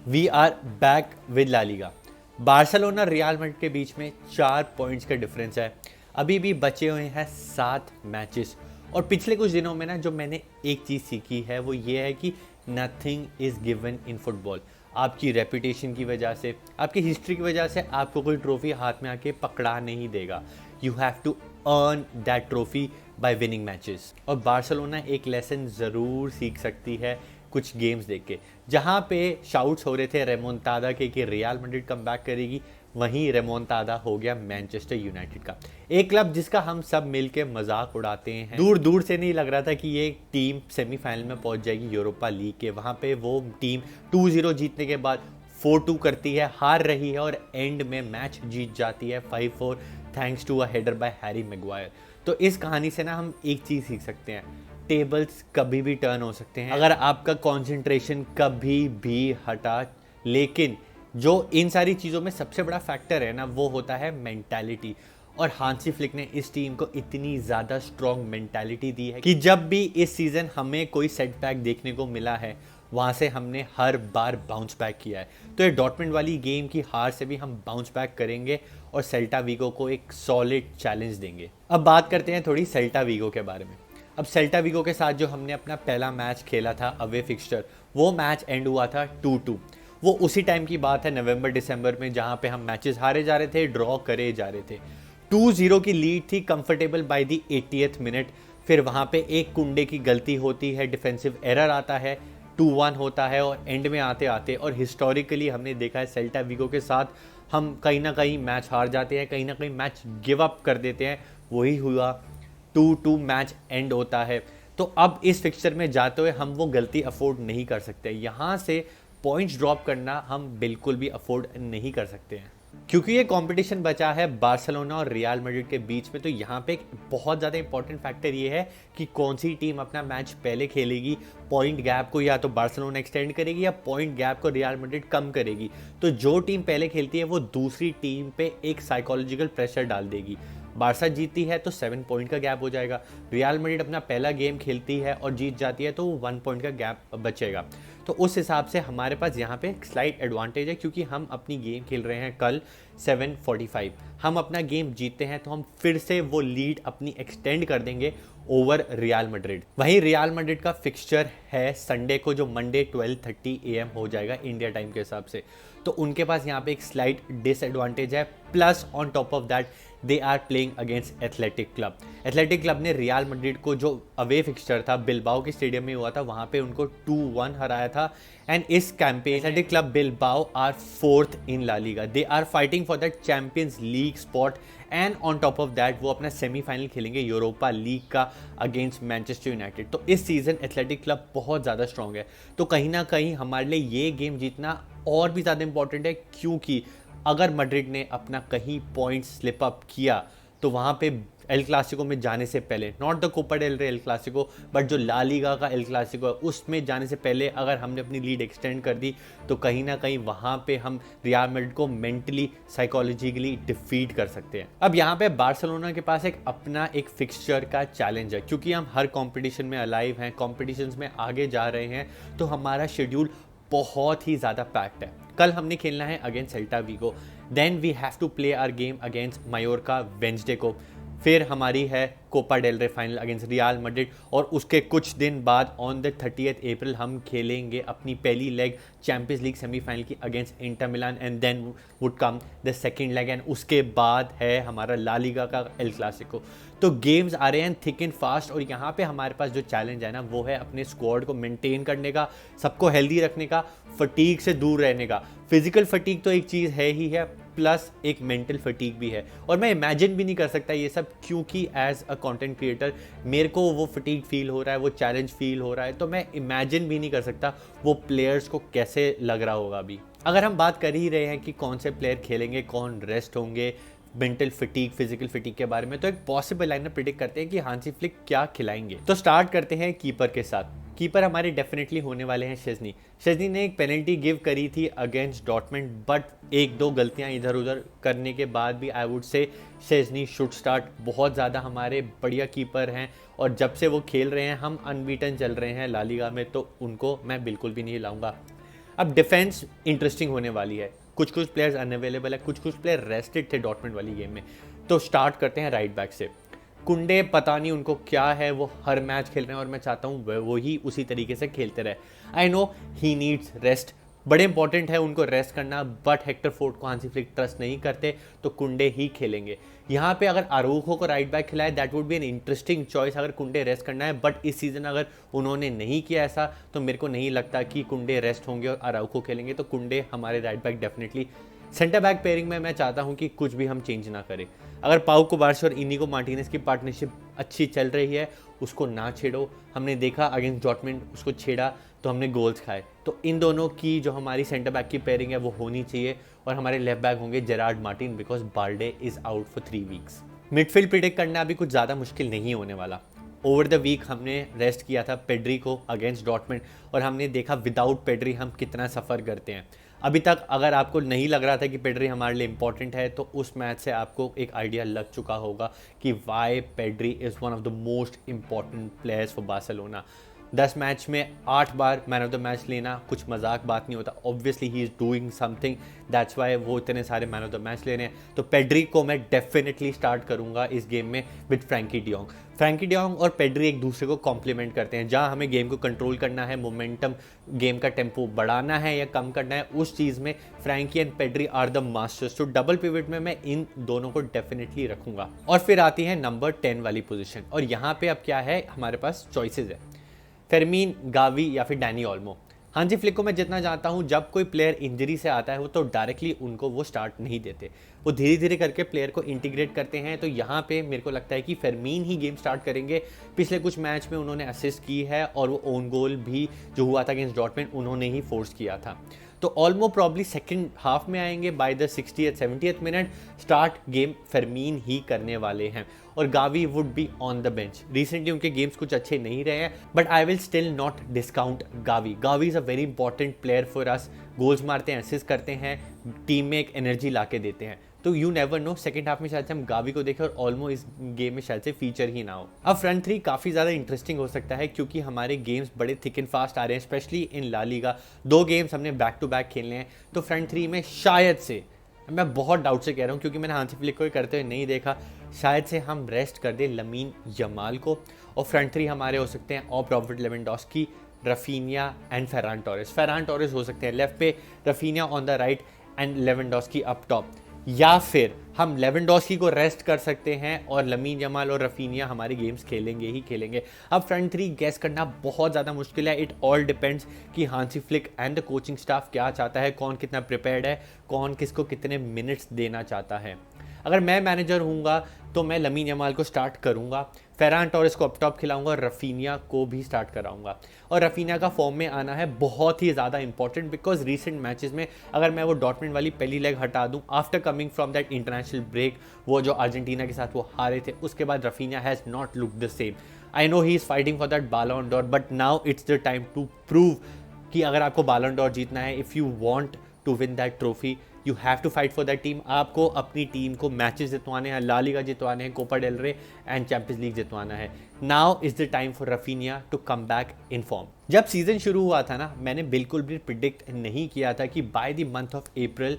We are back with La Liga. Barcelona Real Madrid के बीच में 4 पॉइंट्स का डिफरेंस है। अभी भी बचे हुए हैं 7 मैचेस। और पिछले कुछ दिनों में ना जो मैंने एक चीज़ सीखी है वो ये है कि nothing is given in football. आपकी रेपुटेशन की वजह से, आपकी हिस्ट्री की वजह से आपको कोई ट्रॉफी हाथ में आके पकड़ा नहीं देगा। You have to earn that trophy by winning matches. और बार्सिलोना एक लेसन ज़रूर सीख सकती है कुछ गेम्स देख के। जहाँ पे शाउट्स हो रहे थे रेमोंटादा के कि रियल मैड्रिड कम बैक करेगी, वहीं रेमोंटादा हो गया मैनचेस्टर यूनाइटेड का। एक क्लब जिसका हम सब मिलके मजाक उड़ाते हैं। दूर दूर से नहीं लग रहा था कि ये टीम सेमीफाइनल में पहुंच जाएगी यूरोपा लीग के। वहाँ पे वो टीम 2-0 जीतने के बाद 4-2 करती है, हार रही है और एंड में मैच जीत जाती है 5-4 thanks to a header by Harry Maguire. तो इस कहानी से ना हम एक चीज़ सीख सकते हैं, टेबल्स कभी भी टर्न हो सकते हैं अगर आपका कंसंट्रेशन कभी भी हटा। लेकिन जो इन सारी चीज़ों में सबसे बड़ा फैक्टर है ना, वो होता है मेंटालिटी। और हांसी फ्लिक ने इस टीम को इतनी ज़्यादा स्ट्रॉन्ग मेंटालिटी दी है कि जब भी इस सीज़न हमें कोई सेटबैक देखने को मिला है, वहाँ से हमने हर बार बाउंस बैक किया है। तो ये डॉर्टमुंड वाली गेम की हार से भी हम बाउंस बैक करेंगे और सेल्टा वीगो को एक सॉलिड चैलेंज देंगे। अब बात करते हैं थोड़ी सेल्टा वीगो के बारे में। अब सेल्टा वीगो के साथ जो हमने अपना पहला मैच खेला था अवे फिक्सचर, वो मैच एंड हुआ था 2-2। वो उसी टाइम की बात है नवंबर दिसंबर में, जहाँ पे हम मैचेस हारे जा रहे थे, ड्रॉ करे जा रहे थे। 2-0 की लीड थी comfortable by the 80th minute. फिर वहाँ पे एक कुंडे की गलती होती है, डिफेंसिव एरर आता है, 2-1 होता है और एंड में आते आते, और हिस्टोरिकली हमने देखा है सेल्टा वीगो के साथ हम कहीं ना कहीं मैच हार जाते हैं, कहीं ना कहीं मैच गिव अप कर देते हैं। वही हुआ, 2-2 मैच एंड होता है। तो अब इस फिक्सचर में जाते हुए हम वो गलती अफोर्ड नहीं कर सकते। यहाँ से पॉइंट्स ड्रॉप करना हम बिल्कुल भी अफोर्ड नहीं कर सकते हैं, क्योंकि ये कंपटीशन बचा है बार्सिलोना और रियल मैड्रिड के बीच में। तो यहाँ पे एक बहुत ज़्यादा इंपॉर्टेंट फैक्टर ये है कि कौन सी टीम अपना मैच पहले खेलेगी। पॉइंट गैप को या तो बार्सिलोना एक्सटेंड करेगी या पॉइंट गैप को रियल मैड्रिड कम करेगी। तो जो टीम पहले खेलती है वो दूसरी टीम पे एक साइकोलॉजिकल प्रेशर डाल देगी। बारसा जीतती है तो 7 पॉइंट का गैप हो जाएगा। रियल मैड्रिड अपना पहला गेम खेलती है और जीत जाती है तो 1 पॉइंट का गैप बचेगा। तो उस हिसाब से हमारे पास यहाँ पे एक स्लाइट एडवांटेज है, क्योंकि हम अपनी गेम खेल रहे हैं कल 7:45। हम अपना गेम जीतते हैं तो हम फिर से वो लीड अपनी एक्सटेंड कर देंगे ओवर रियल मैड्रिड। वहीं रियल मैड्रिड का फिक्सचर है संडे को, जो मंडे 12:30 AM हो जाएगा इंडिया टाइम के हिसाब से। तो उनके पास यहाँ पे एक स्लाइट डिसएडवांटेज है। Plus on top of that they are playing against Athletic Club. Athletic Club ने रियल मैड्रिड को, जो अवे फिक्सचर था बिलबाओ के स्टेडियम में हुआ था, वहाँ पे उनको 2-1 हराया था। एंड इस campaign Athletic Club Bilbao are 4th in La Liga. They are fighting for that Champions League spot. And on top of that वो अपना सेमीफाइनल खेलेंगे यूरोपा लीग का अगेंस्ट मैनचेस्टर यूनाइटेड। तो इस सीज़न एथलेटिक क्लब बहुत ज़्यादा strong है। तो कहीं ना कहीं हमारे लिए ये गेम जीतना और भी ज़्यादा इंपॉर्टेंट है, क्योंकि अगर मैड्रिड ने अपना कहीं पॉइंट स्लिप अप किया तो वहाँ पे एल क्लासिको में जाने से पहले, नॉट द कोपा डेल रे एल क्लासिको बट जो ला लीगा का एल क्लासिको है, उसमें जाने से पहले अगर हमने अपनी लीड एक्सटेंड कर दी तो कहीं ना कहीं वहाँ पे हम रियल मैड्रिड को मेंटली साइकोलॉजिकली डिफीट कर सकते हैं। अब यहाँ पे बार्सिलोना के पास एक अपना एक फिक्सचर का चैलेंज है, क्योंकि हम हर कॉम्पिटिशन में अलाइव हैं, कॉम्पिटिशन्स में आगे जा रहे हैं, तो हमारा शेड्यूल बहुत ही ज़्यादा पैक्ड है। कल हमने खेलना है against Celta Vigo, then we have to play our game against Mallorca Wednesday को। फिर हमारी है Copa del Rey final against Real Madrid, और उसके कुछ दिन बाद ऑन द 30th अप्रैल हम खेलेंगे अपनी पहली लेग चैंपियंस लीग सेमीफाइनल की against Inter Milan. And then would come the second leg, एंड उसके बाद है हमारा ला लीगा का एल क्लासिको। तो गेम्स आ रहे हैं थिक एंड फास्ट। और यहाँ पे हमारे पास जो चैलेंज है ना, वो है अपने स्क्वाड को मेंटेन करने का, सबको हेल्दी रखने का, फटीग से दूर रहने का। फिजिकल फटीग तो एक चीज़ है ही है, प्लस एक मेंटल फटीग भी है। और मैं इमेजिन भी नहीं कर सकता ये सब, क्योंकि एज अ कंटेंट क्रिएटर मेरे को वो फटीग फील हो रहा है, वो चैलेंज फील हो रहा है। तो मैं इमेजिन भी नहीं कर सकता वो प्लेयर्स को कैसे लग रहा होगा अभी। अगर हम बात कर ही रहे हैं कि कौन से प्लेयर खेलेंगे, कौन रेस्ट होंगे, मेंटल फिटीग, फिजिकल फिटीग के बारे में, तो एक पॉसिबल लाइनअप प्रेडिक्ट करते हैं कि हांसी फ्लिक क्या खिलाएंगे। तो स्टार्ट करते हैं कीपर के साथ। कीपर हमारे डेफिनेटली होने वाले हैं शेज़नी। शेज़नी ने एक पेनल्टी गिव करी थी अगेंस्ट डॉर्टमुंड, बट एक दो गलतियां इधर उधर करने के बाद भी I would say शेज़नी should start. बहुत ज़्यादा हमारे बढ़िया कीपर हैं, और जब से वो खेल रहे हैं हम अनबीटन चल रहे हैं ला लीगा में, तो उनको मैं बिल्कुल भी नहीं लाऊंगा। अब डिफेंस इंटरेस्टिंग होने वाली है, कुछ कुछ प्लेयर्स अनअवेलेबल है, कुछ कुछ प्लेयर रेस्टेड थे डॉर्टमुंड वाली गेम में। तो स्टार्ट करते हैं राइट बैक से। कुंडे पता नहीं उनको क्या है, वो हर मैच खेल रहे हैं और मैं चाहता हूँ वो ही उसी तरीके से खेलते रहे। आई नो ही नीड्स रेस्ट, बड़े इंपॉर्टेंट है उनको रेस्ट करना, बट हेक्टर फोर्ड को हांसी फ्लिक ट्रस्ट नहीं करते तो कुंडे ही खेलेंगे। यहाँ पे अगर आरोखो को राइट बैक खिलाए that would be an interesting choice अगर कुंडे रेस्ट करना है, बट इस सीजन अगर उन्होंने नहीं किया ऐसा तो मेरे को नहीं लगता कि कुंडे रेस्ट होंगे और आरोखो खेलेंगे। तो कुंडे हमारे right back definitely. Centre back pairing में मैं चाहता हूँ कि कुछ भी हम चेंज ना करें। अगर पाउ कुबार्सी और इनिगो मार्टिनेज की पार्टनरशिप अच्छी चल रही है उसको ना छेड़ो। हमने देखा अगेंस्ट डॉर्टमुंड उसको छेड़ा तो हमने गोल्स खाए। तो इन दोनों की जो हमारी सेंटर बैक की पेयरिंग है वो होनी चाहिए। और हमारे लेफ्ट बैक होंगे Gerrard Martin because Balde is out for 3 weeks. Midfield predict करना अभी कुछ ज़्यादा मुश्किल नहीं होने वाला। ओवर द वीक हमने रेस्ट किया था पेड्री को अगेंस्ट डॉर्टमुंड और हमने देखा विदाउट पेड्री हम कितना सफ़र करते हैं। अभी तक अगर आपको नहीं लग रहा था कि पेड्री हमारे लिए इंपॉर्टेंट है तो उस मैच से आपको एक आइडिया लग चुका होगा कि why Pedri is one of the most important players for Barcelona. 10 match में 8 बार मैन ऑफ द मैच लेना कुछ मजाक बात नहीं होता। Obviously he is doing something, that's why वो इतने सारे मैन ऑफ द मैच ले रहे हैं। तो पेड्री को मैं डेफिनेटली स्टार्ट करूंगा इस गेम में with Frenkie de Jong. Frenkie de Jong और पेड्री एक दूसरे को कॉम्प्लीमेंट करते हैं। जहां हमें गेम को कंट्रोल करना है, मोमेंटम गेम का टेम्पो बढ़ाना है या कम करना है, उस चीज़ में Frenkie and Pedri are the masters. तो डबल पिवट में मैं इन दोनों को डेफिनेटली रखूंगा। और फिर आती है नंबर 10 वाली पोजिशन और यहाँ पे अब क्या है हमारे पास चॉइसेस है, फेरमीन, गावी या फिर डैनी ओल्मो। हांसी फ्लिक को मैं जितना जानता हूँ जब कोई प्लेयर इंजरी से आता है वो तो डायरेक्टली उनको वो स्टार्ट नहीं देते, वो धीरे धीरे करके प्लेयर को इंटीग्रेट करते हैं। तो यहाँ पे मेरे को लगता है कि फेरमीन ही गेम स्टार्ट करेंगे। पिछले कुछ मैच में उन्होंने असिस्ट की है और वो ओन गोल भी जो हुआ था अगेंस्ट डॉर्टमुंड उन्होंने ही फोर्स किया था। तो ऑलमो प्रॉब्ली सेकंड हाफ में आएंगे by the 60th 70th minute. Start game Fermin ही करने वाले हैं और Gavi would be on the bench. Recently उनके गेम्स कुछ अच्छे नहीं रहे हैं but I will still not discount Gavi. Gavi is a very important player for us, goals मारते हैं, असिस्ट करते हैं, टीम में एक एनर्जी ला के देते हैं। तो you never know second half में शायद से हम गावी को देखें और ऑलमो इस गेम में शायद से फीचर ही ना हो। अब फ्रंट थ्री काफ़ी ज़्यादा इंटरेस्टिंग हो सकता है क्योंकि हमारे गेम्स बड़े थिक एंड फास्ट आ रहे हैं, specially in La Liga. 2 games हमने बैक टू बैक खेलने हैं। तो फ्रंट थ्री में शायद से, मैं बहुत डाउट से कह रहा हूँ क्योंकि मैंने हांसी फ्लिक को करते हुए नहीं देखा, शायद से हम रेस्ट कर दें लमीन यमाल को। और फ्रंट थ्री हमारे हो सकते हैं of Robert Lewandowski, Raphinha and Ferran Torres. Ferran Torres हो सकते हैं लेफ्ट पे, Raphinha on the right and Lewandowski up top. या फिर हम लेवेंडोस्की को रेस्ट कर सकते हैं और लमीन यमाल और रफीनिया हमारे गेम्स खेलेंगे ही खेलेंगे। अब फ्रंट थ्री गैस करना बहुत ज़्यादा मुश्किल है। इट ऑल डिपेंड्स कि Hansi Flick and the coaching staff क्या चाहता है, कौन कितना प्रिपेयर्ड है, कौन किसको कितने मिनट्स देना चाहता है। अगर मैं मैनेजर हूँगा तो मैं लमीन यमाल को स्टार्ट करूँगा, फेरान टोरेस को अप टॉप खिलाऊंगा और रफीनिया को भी स्टार्ट कराऊंगा। और रफीनिया का फॉर्म में आना है बहुत ही ज़्यादा इंपॉर्टेंट बिकॉज रीसेंट मैचेस में अगर मैं वो डॉर्टमुंड वाली पहली लेग हटा दूं after coming from that international break, वो जो अर्जेंटीना के साथ वो हारे थे, उसके बाद Raphinha has not look the same. I know he is fighting for that Ballon d'Or but now it's the time to prove कि अगर आपको बालोन डॉर जीतना है, if you want to win that trophy you have to fight for that team. आपको अपनी team को matches जितवाने हैं, ला Liga जितवाने हैं, Copa del Rey and Champions League जितवाना है। Now is the time for Raphinha to come back in form. जब season शुरू हुआ था ना, मैंने बिल्कुल भी प्रिडिक्ट नहीं किया था कि by the month of April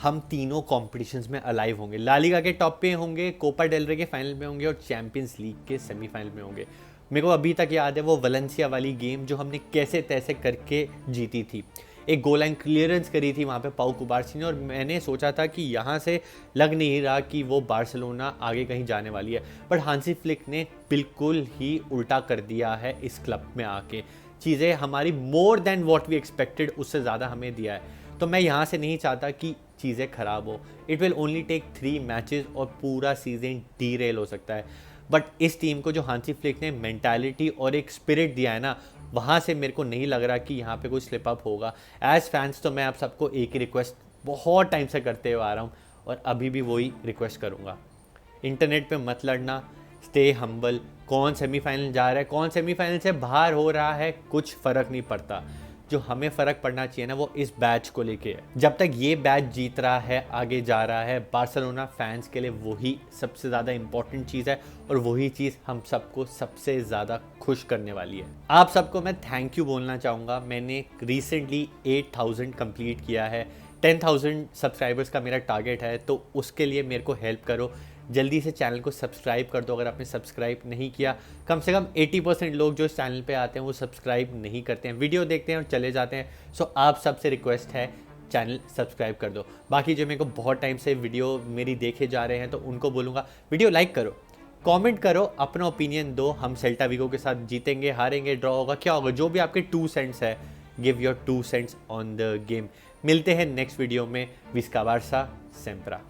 हम तीनों कॉम्पिटिशन्स में अलाइव होंगे। ला लीगा के टॉप पे होंगे, कोपा डेल रे के फाइनल में होंगे और चैंपियंस लीग के सेमीफाइनल में होंगे। मेरे को अभी तक याद है वो वलेंसिया वाली गेम जो हमने कैसे तैसे करके जीती थी। एक गोल लाइन क्लियरेंस करी थी वहाँ पे पाउ कुबार्सी ने और मैंने सोचा था कि यहाँ से लग नहीं रहा कि वो बार्सिलोना आगे कहीं जाने वाली है, बट हांसी फ्लिक ने बिल्कुल ही उल्टा कर दिया है इस क्लब में आके। चीज़ें हमारी more than what we expected उससे ज़्यादा हमें दिया है। तो मैं यहाँ से नहीं चाहता कि चीज़ें ख़राब हो। It will only take 3 matches और पूरा सीजन डीरेल हो सकता है। बट इस टीम को जो हांसी फ्लिक ने मेंटालिटी और एक स्पिरिट दिया है ना, वहाँ से मेरे को नहीं लग रहा कि यहाँ पे कोई स्लिप अप होगा। एज फैंस तो मैं आप सबको एक ही रिक्वेस्ट बहुत टाइम से करते हुए आ रहा हूँ और अभी भी वही रिक्वेस्ट करूँगा, इंटरनेट पे मत लड़ना, स्टे हम्बल। कौन सेमीफाइनल जा रहा है, कौन सेमीफाइनल से बाहर हो रहा है, कुछ फ़र्क नहीं पड़ता। जो हमें फ़र्क पड़ना चाहिए ना वो इस बैच को लेके है। जब तक ये बैच जीत रहा है, आगे जा रहा है, बार्सिलोना फैंस के लिए वही सबसे ज़्यादा इंपॉर्टेंट चीज़ है और वही चीज़ हम सबको सबसे ज़्यादा खुश करने वाली है। आप सबको मैं थैंक यू बोलना चाहूँगा। मैंने रिसेंटली 8000 कंप्लीट किया है। 10,000 सब्सक्राइबर्स का मेरा टारगेट है, तो उसके लिए मेरे को हेल्प करो। जल्दी से चैनल को सब्सक्राइब कर दो अगर आपने सब्सक्राइब नहीं किया। कम से कम 80% लोग जो इस चैनल पे आते हैं वो सब्सक्राइब नहीं करते हैं, वीडियो देखते हैं और चले जाते हैं। सो आप सबसे रिक्वेस्ट है चैनल सब्सक्राइब कर दो। बाकी जो मेरे को बहुत टाइम से वीडियो मेरी देखे जा रहे हैं तो उनको बोलूँगा वीडियो लाइक करो, कमेंट करो, अपना ओपिनियन दो। हम सेल्टा विगो के साथ जीतेंगे, हारेंगे, ड्रॉ होगा, क्या होगा, जो भी आपके 2 सेंट्स है, give your 2 cents on the game. मिलते हैं नेक्स्ट वीडियो में। विस्का बार्सा सेम्प्रा।